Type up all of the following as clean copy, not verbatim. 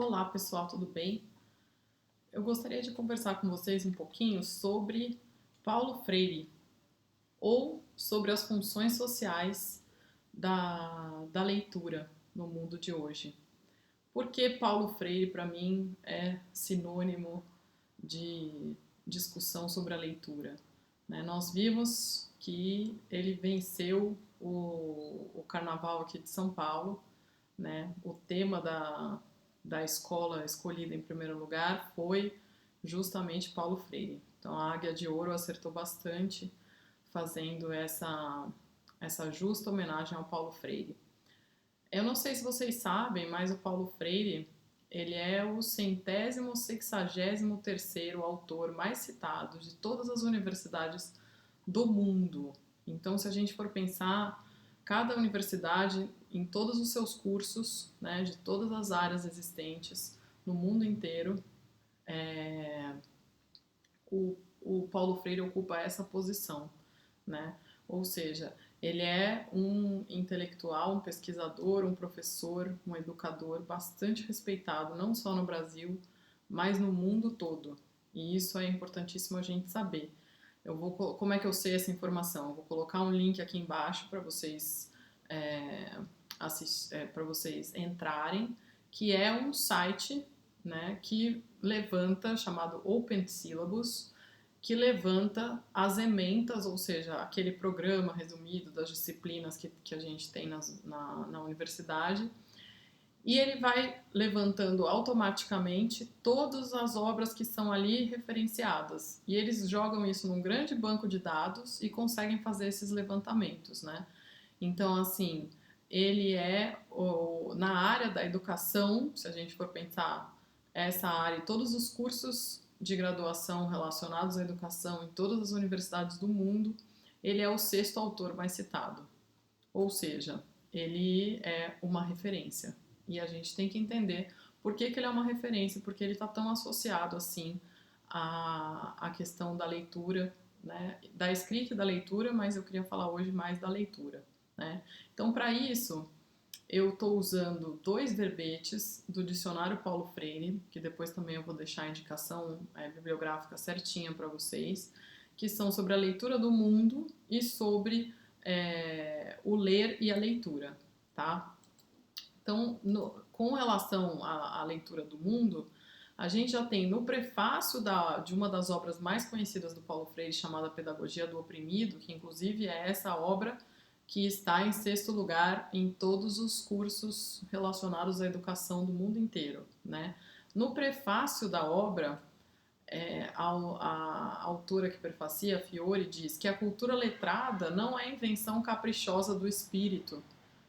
Olá pessoal, tudo bem? Eu gostaria de conversar com vocês um pouquinho sobre Paulo Freire ou sobre as funções sociais da leitura no mundo de hoje. Por que Paulo Freire, para mim, é sinônimo de discussão sobre a leitura? Nós vimos que ele venceu o Carnaval aqui de São Paulo, né? O tema da escola escolhida em primeiro lugar foi justamente Paulo Freire. Então a Águia de Ouro acertou bastante fazendo essa justa homenagem ao Paulo Freire. Eu não sei se vocês sabem, mas o Paulo Freire ele é o 163º autor mais citado de todas as universidades do mundo. Então, se a gente for pensar, cada universidade, em todos os seus cursos, né, de todas as áreas existentes no mundo inteiro, o Paulo Freire ocupa essa posição, né? Ou seja, ele é um intelectual, um pesquisador, um professor, um educador bastante respeitado, não só no Brasil, mas no mundo todo. E isso é importantíssimo a gente saber. Como é que eu sei essa informação? Eu vou colocar um link aqui embaixo para vocês para vocês entrarem, que é um site, né, que levanta, chamado Open Syllabus, que levanta as ementas, ou seja, aquele programa resumido das disciplinas que a gente tem na universidade, e ele vai levantando automaticamente todas as obras que são ali referenciadas. E eles jogam isso num grande banco de dados e conseguem fazer esses levantamentos, né? Então, assim, ele é na área da educação, se a gente for pensar essa área e todos os cursos de graduação relacionados à educação em todas as universidades do mundo, ele é o sexto autor mais citado. Ou seja, ele é uma referência. E a gente tem que entender por que ele é uma referência, porque ele está tão associado assim à questão da leitura, né? Da escrita e da leitura, mas eu queria falar hoje mais da leitura, né? Então, para isso, eu estou usando dois verbetes do dicionário Paulo Freire, que depois também eu vou deixar a indicação bibliográfica certinha para vocês, que são sobre a leitura do mundo e sobre o ler e a leitura, tá? Então, com relação à leitura do mundo, a gente já tem no prefácio de uma das obras mais conhecidas do Paulo Freire, chamada Pedagogia do Oprimido, que inclusive é essa obra que está em sexto lugar em todos os cursos relacionados à educação do mundo inteiro, né? No prefácio da obra, a autora que prefacia, Fiore, diz que a cultura letrada não é invenção caprichosa do espírito.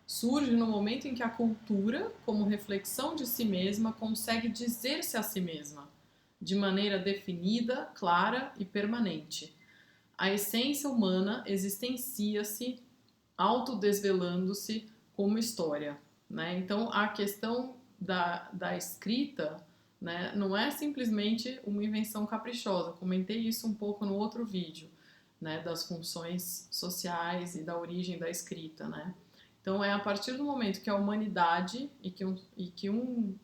Surge no momento em que a cultura, como reflexão de si mesma, consegue dizer-se a si mesma, de maneira definida, clara e permanente. A essência humana existencia-se autodesvelando-se como história, né? Então, a questão da escrita, né, não é simplesmente uma invenção caprichosa. Comentei isso um pouco no outro vídeo, né, das funções sociais e da origem da escrita, né? Então, é a partir do momento que a humanidade e que um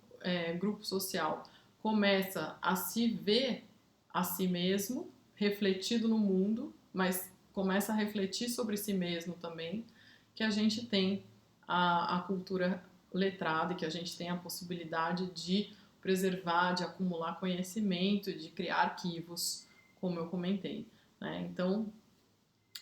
grupo social começa a se ver a si mesmo, refletido no mundo, mas começa a refletir sobre si mesmo também, que a gente tem a cultura letrada e que a gente tem a possibilidade de preservar, de acumular conhecimento, de criar arquivos, como eu comentei, né? Então,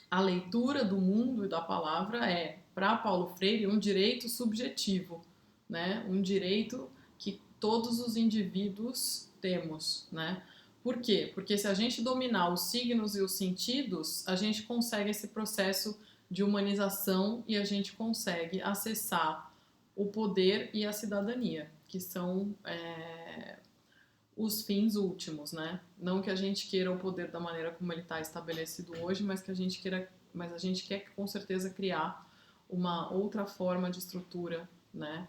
a leitura do mundo e da palavra é, para Paulo Freire, um direito subjetivo, né? Um direito que todos os indivíduos temos, né? Por quê? Porque se a gente dominar os signos e os sentidos, a gente consegue esse processo de humanização e a gente consegue acessar o poder e a cidadania, que são os fins últimos, né? Não que a gente queira o poder da maneira como ele está estabelecido hoje, mas que a gente queira, mas a gente quer com certeza criar uma outra forma de estrutura, né?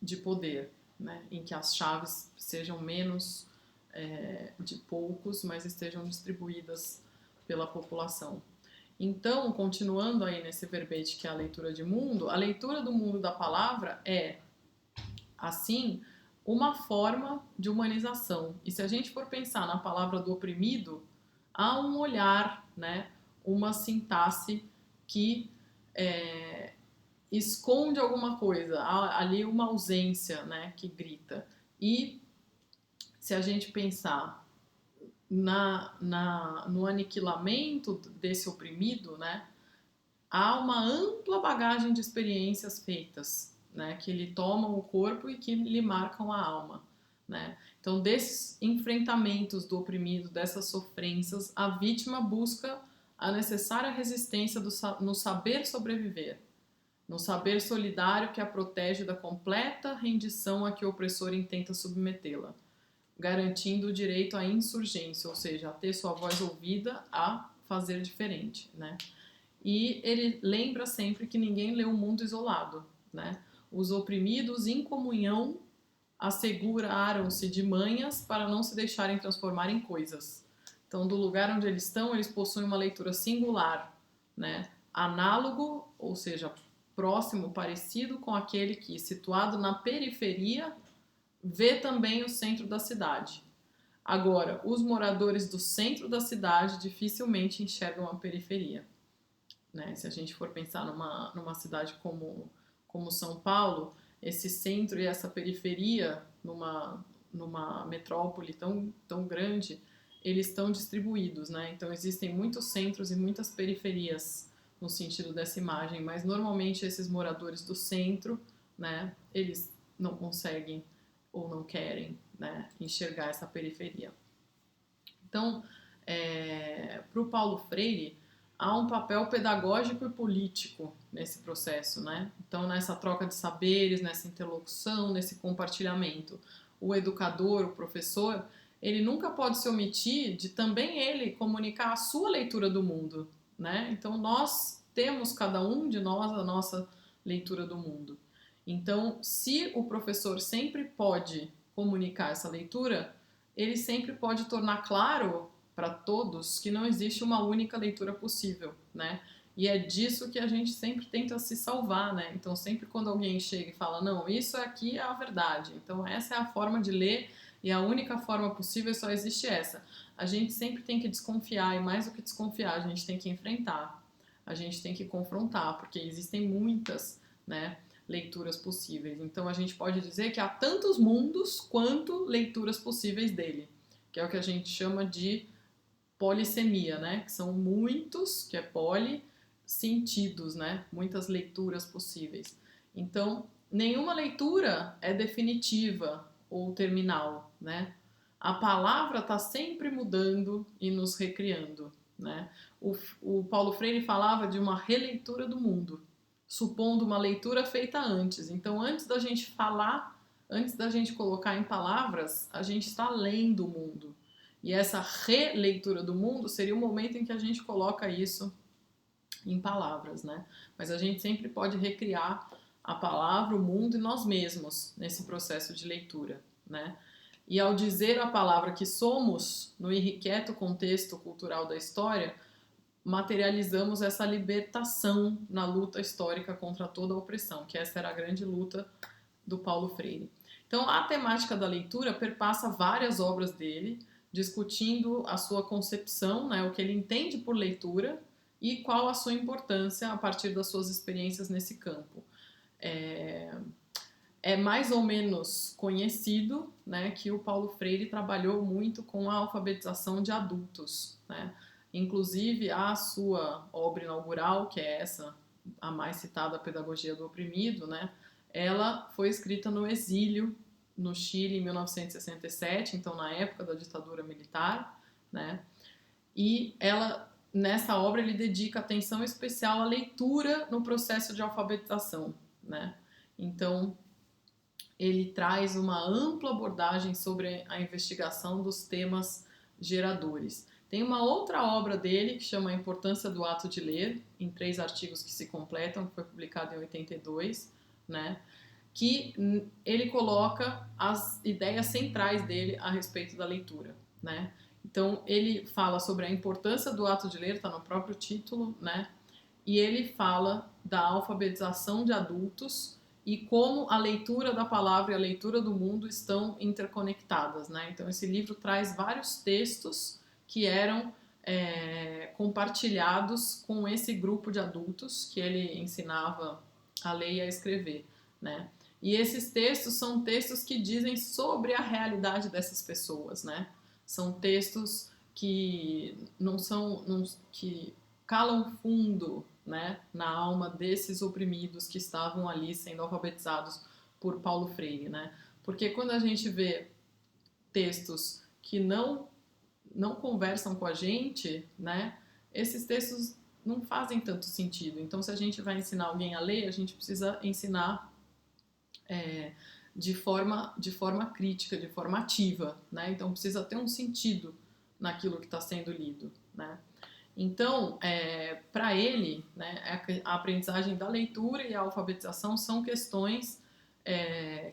De poder, né? Em que as chaves sejam menos de poucos, mas estejam distribuídas pela população. Então, continuando aí nesse verbete que é a leitura de mundo, a leitura do mundo da palavra é assim, uma forma de humanização. E se a gente for pensar na palavra do oprimido, há um olhar, né, uma sintaxe que esconde alguma coisa, há ali uma ausência, né, que grita. E se a gente pensar no aniquilamento desse oprimido, né, há uma ampla bagagem de experiências feitas, né, que lhe tomam o corpo e que lhe marcam a alma, né? Então, desses enfrentamentos do oprimido, dessas sofrências, a vítima busca a necessária resistência no saber sobreviver, no saber solidário que a protege da completa rendição a que o opressor intenta submetê-la, garantindo o direito à insurgência, ou seja, a ter sua voz ouvida, a fazer diferente, né? E ele lembra sempre que ninguém lê o mundo isolado, né? Os oprimidos em comunhão asseguraram-se de manhas para não se deixarem transformar em coisas. Então, do lugar onde eles estão, eles possuem uma leitura singular, né? Análogo, ou seja, próximo, parecido com aquele que, situado na periferia, vê também o centro da cidade. Agora, os moradores do centro da cidade dificilmente enxergam a periferia, né? Se a gente for pensar numa cidade como São Paulo, esse centro e essa periferia, numa metrópole tão grande, eles estão distribuídos, né? Então existem muitos centros e muitas periferias no sentido dessa imagem, mas normalmente esses moradores do centro, né, eles não conseguem ou não querem, né, enxergar essa periferia. Então, para o Paulo Freire, há um papel pedagógico e político nesse processo, né? Então, nessa troca de saberes, nessa interlocução, nesse compartilhamento. O educador, o professor, ele nunca pode se omitir de também ele comunicar a sua leitura do mundo, né? Então, nós temos, cada um de nós, a nossa leitura do mundo. Então, se o professor sempre pode comunicar essa leitura, ele sempre pode tornar claro para todos que não existe uma única leitura possível, né? E é disso que a gente sempre tenta se salvar, né? Então, sempre quando alguém chega e fala, não, isso aqui é a verdade, então essa é a forma de ler e a única forma possível só existe essa. A gente sempre tem que desconfiar, e mais do que desconfiar, a gente tem que enfrentar, a gente tem que confrontar, porque existem muitas, né, leituras possíveis. Então, a gente pode dizer que há tantos mundos quanto leituras possíveis dele, que é o que a gente chama de polissemia, né? Que são muitos, que é poli, sentidos, né? Muitas leituras possíveis. Então, nenhuma leitura é definitiva ou terminal, né? A palavra está sempre mudando e nos recriando, né? O Paulo Freire falava de uma releitura do mundo, supondo uma leitura feita antes. Então, antes da gente falar, antes da gente colocar em palavras, a gente está lendo o mundo. E essa releitura do mundo seria o momento em que a gente coloca isso em palavras, né? Mas a gente sempre pode recriar a palavra, o mundo e nós mesmos nesse processo de leitura, né? E ao dizer a palavra que somos, no irrequieto contexto cultural da história, materializamos essa libertação na luta histórica contra toda a opressão, que essa era a grande luta do Paulo Freire. Então, a temática da leitura perpassa várias obras dele, discutindo a sua concepção, né, o que ele entende por leitura e qual a sua importância a partir das suas experiências nesse campo. É mais ou menos conhecido, né, que o Paulo Freire trabalhou muito com a alfabetização de adultos, né? Inclusive, a sua obra inaugural, que é essa, a mais citada, a Pedagogia do Oprimido, né, ela foi escrita no exílio, no Chile, em 1967, então na época da ditadura militar, né? E nessa obra ele dedica atenção especial à leitura no processo de alfabetização, né? Então, ele traz uma ampla abordagem sobre a investigação dos temas geradores. Tem uma outra obra dele que chama A Importância do Ato de Ler, em 3 artigos que se completam, que foi publicado em 82, né? Que ele coloca as ideias centrais dele a respeito da leitura, né? Então, ele fala sobre a importância do ato de ler, está no próprio título, né? E ele fala da alfabetização de adultos e como a leitura da palavra e a leitura do mundo estão interconectadas, né? Então esse livro traz vários textos que eram compartilhados com esse grupo de adultos que ele ensinava a ler e a escrever, né? E esses textos são textos que dizem sobre a realidade dessas pessoas, né? São textos que que calam fundo, né, na alma desses oprimidos que estavam ali sendo alfabetizados por Paulo Freire, né? Porque quando a gente vê textos que não conversam com a gente, né, esses textos não fazem tanto sentido. Então, se a gente vai ensinar alguém a ler, a gente precisa ensinar de forma crítica, de forma ativa, né? Então, precisa ter um sentido naquilo que está sendo lido, né? Então, para ele, né, a aprendizagem da leitura e a alfabetização são questões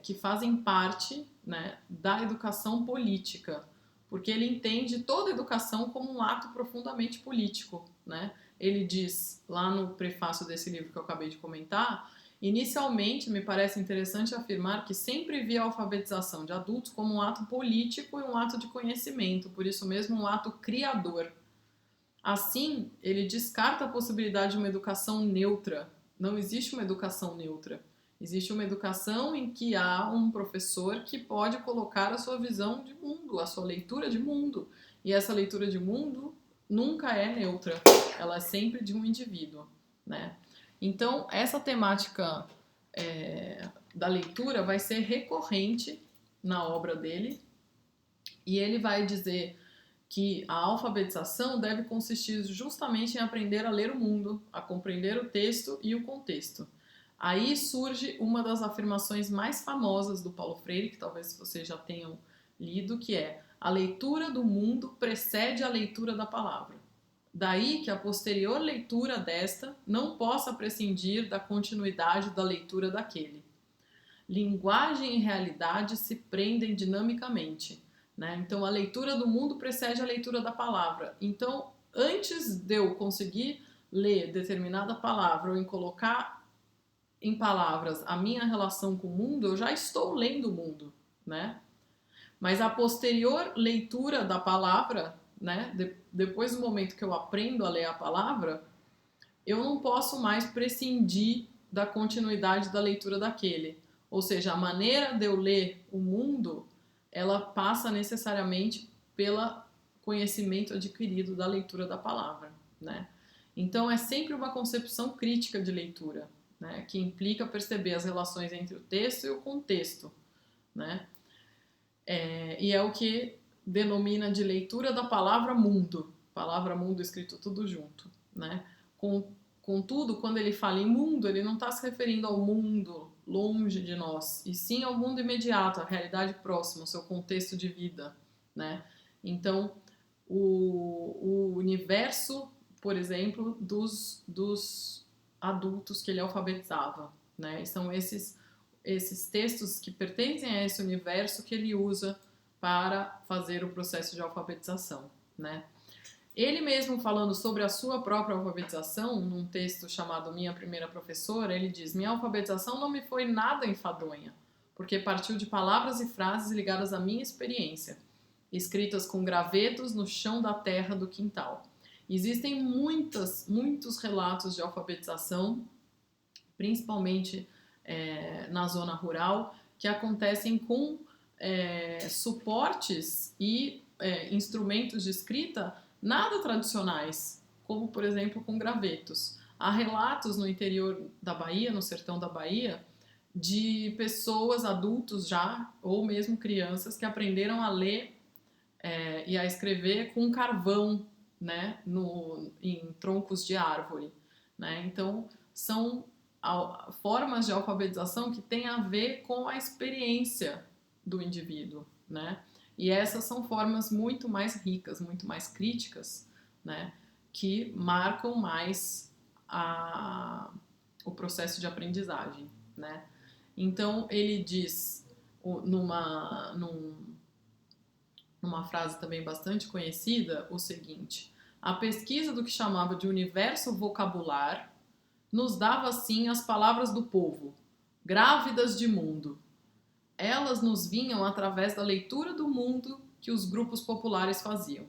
que fazem parte, né, da educação política, porque ele entende toda a educação como um ato profundamente político, né? Ele diz lá no prefácio desse livro que eu acabei de comentar: inicialmente me parece interessante afirmar que sempre vi a alfabetização de adultos como um ato político e um ato de conhecimento, por isso mesmo um ato criador. Assim, ele descarta a possibilidade de uma educação neutra. Não existe uma educação neutra. Existe uma educação em que há um professor que pode colocar a sua visão de mundo, a sua leitura de mundo. E essa leitura de mundo nunca é neutra. Ela é sempre de um indivíduo, né? Então, essa temática da leitura vai ser recorrente na obra dele. E ele vai dizer que a alfabetização deve consistir justamente em aprender a ler o mundo, a compreender o texto e o contexto. Aí surge uma das afirmações mais famosas do Paulo Freire, que talvez vocês já tenham lido, que é: a leitura do mundo precede a leitura da palavra. Daí que a posterior leitura desta não possa prescindir da continuidade da leitura daquele. Linguagem e realidade se prendem dinamicamente, né? Então, a leitura do mundo precede a leitura da palavra. Então, antes de eu conseguir ler determinada palavra ou em colocar em palavras a minha relação com o mundo, eu já estou lendo o mundo, né? Mas a posterior leitura da palavra, né? Depois do momento que eu aprendo a ler a palavra, eu não posso mais prescindir da continuidade da leitura daquele. Ou seja, a maneira de eu ler o mundo, ela passa necessariamente pelo conhecimento adquirido da leitura da palavra, né? Então, é sempre uma concepção crítica de leitura, né, que implica perceber as relações entre o texto e o contexto, né? E é o que denomina de leitura da palavra mundo escrito tudo junto, né? Contudo, quando ele fala em mundo, ele não está se referindo ao mundo longe de nós, e sim ao mundo imediato, à realidade próxima, ao seu contexto de vida, né? Então, o universo, por exemplo, dos adultos que ele alfabetizava, né? E são esses textos que pertencem a esse universo que ele usa para fazer o processo de alfabetização, né? Ele mesmo falando sobre a sua própria alfabetização, num texto chamado Minha Primeira Professora, ele diz: minha alfabetização não me foi nada enfadonha, porque partiu de palavras e frases ligadas à minha experiência, escritas com gravetos no chão da terra do quintal. Existem muitos relatos de alfabetização, principalmente na zona rural, que acontecem com suportes e instrumentos de escrita nada tradicionais, como, por exemplo, com gravetos. Há relatos no interior da Bahia, no sertão da Bahia, de pessoas, adultos já, ou mesmo crianças, que aprenderam a ler e a escrever com carvão, né, em troncos de árvore, né? Então, são formas de alfabetização que têm a ver com a experiência do indivíduo, né? E essas são formas muito mais ricas, muito mais críticas, né, que marcam mais o processo de aprendizagem, né? Então, ele diz numa frase também bastante conhecida o seguinte: a pesquisa do que chamava de universo vocabular nos dava, assim, as palavras do povo, grávidas de mundo. Elas nos vinham através da leitura do mundo que os grupos populares faziam.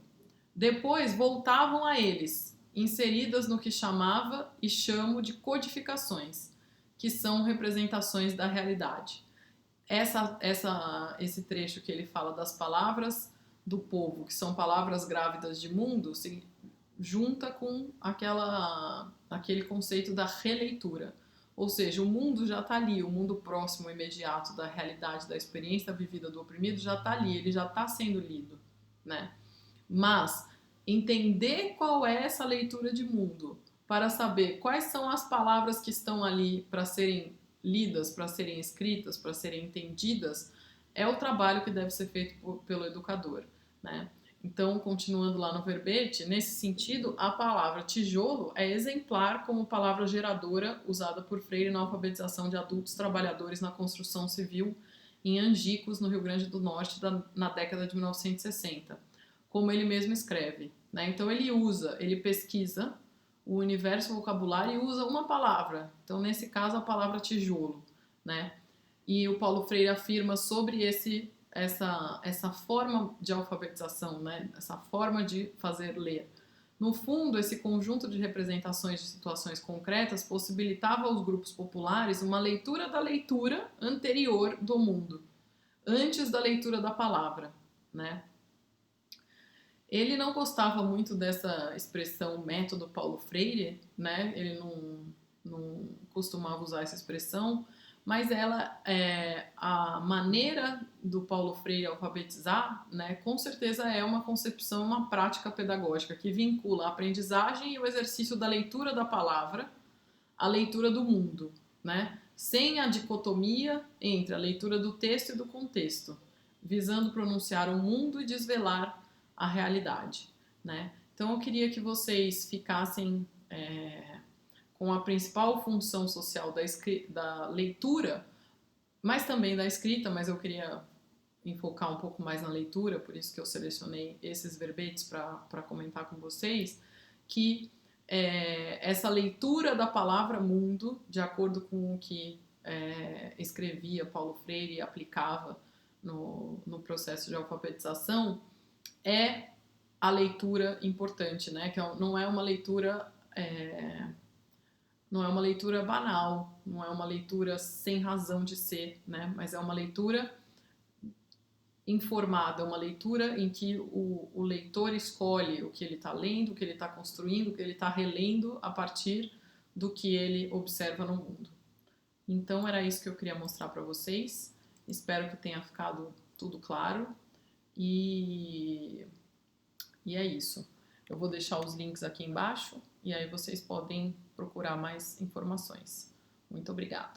Depois voltavam a eles, inseridas no que chamava e chamo de codificações, que são representações da realidade. Esse trecho que ele fala das palavras do povo, que são palavras grávidas de mundo, se junta com aquele conceito da releitura. Ou seja, o mundo já está ali, o mundo próximo, imediato da realidade, da experiência da vivida do oprimido já está ali, ele já está sendo lido, né? Mas entender qual é essa leitura de mundo, para saber quais são as palavras que estão ali para serem lidas, para serem escritas, para serem entendidas, é o trabalho que deve ser feito pelo educador, né? Então, continuando lá no verbete, nesse sentido, a palavra tijolo é exemplar como palavra geradora usada por Freire na alfabetização de adultos trabalhadores na construção civil em Angicos, no Rio Grande do Norte, na década de 1960, como ele mesmo escreve, né? Então, ele pesquisa o universo vocabulário e usa uma palavra. Então, nesse caso, a palavra tijolo, né? E o Paulo Freire afirma sobre essa forma de alfabetização, né? Essa forma de fazer ler. No fundo, esse conjunto de representações de situações concretas possibilitava aos grupos populares uma leitura da leitura anterior do mundo, antes da leitura da palavra, né? Ele não gostava muito dessa expressão método Paulo Freire, né? Ele não costumava usar essa expressão, mas a maneira do Paulo Freire alfabetizar, né, com certeza é uma concepção, uma prática pedagógica que vincula a aprendizagem e o exercício da leitura da palavra à leitura do mundo, né, sem a dicotomia entre a leitura do texto e do contexto, visando pronunciar o mundo e desvelar a realidade, né. Então eu queria que vocês ficassem com a principal função social da leitura, mas também da escrita, mas eu queria enfocar um pouco mais na leitura, por isso que eu selecionei esses verbetes para comentar com vocês, que essa leitura da palavra mundo, de acordo com o que escrevia Paulo Freire e aplicava no processo de alfabetização, é a leitura importante, né? Que não é uma leitura... não é uma leitura banal, não é uma leitura sem razão de ser, né? Mas é uma leitura informada, uma leitura em que o leitor escolhe o que ele está lendo, o que ele está construindo, o que ele está relendo a partir do que ele observa no mundo. Então era isso que eu queria mostrar para vocês. Espero que tenha ficado tudo claro. E é isso. Eu vou deixar os links aqui embaixo e aí vocês podem procurar mais informações. Muito obrigada.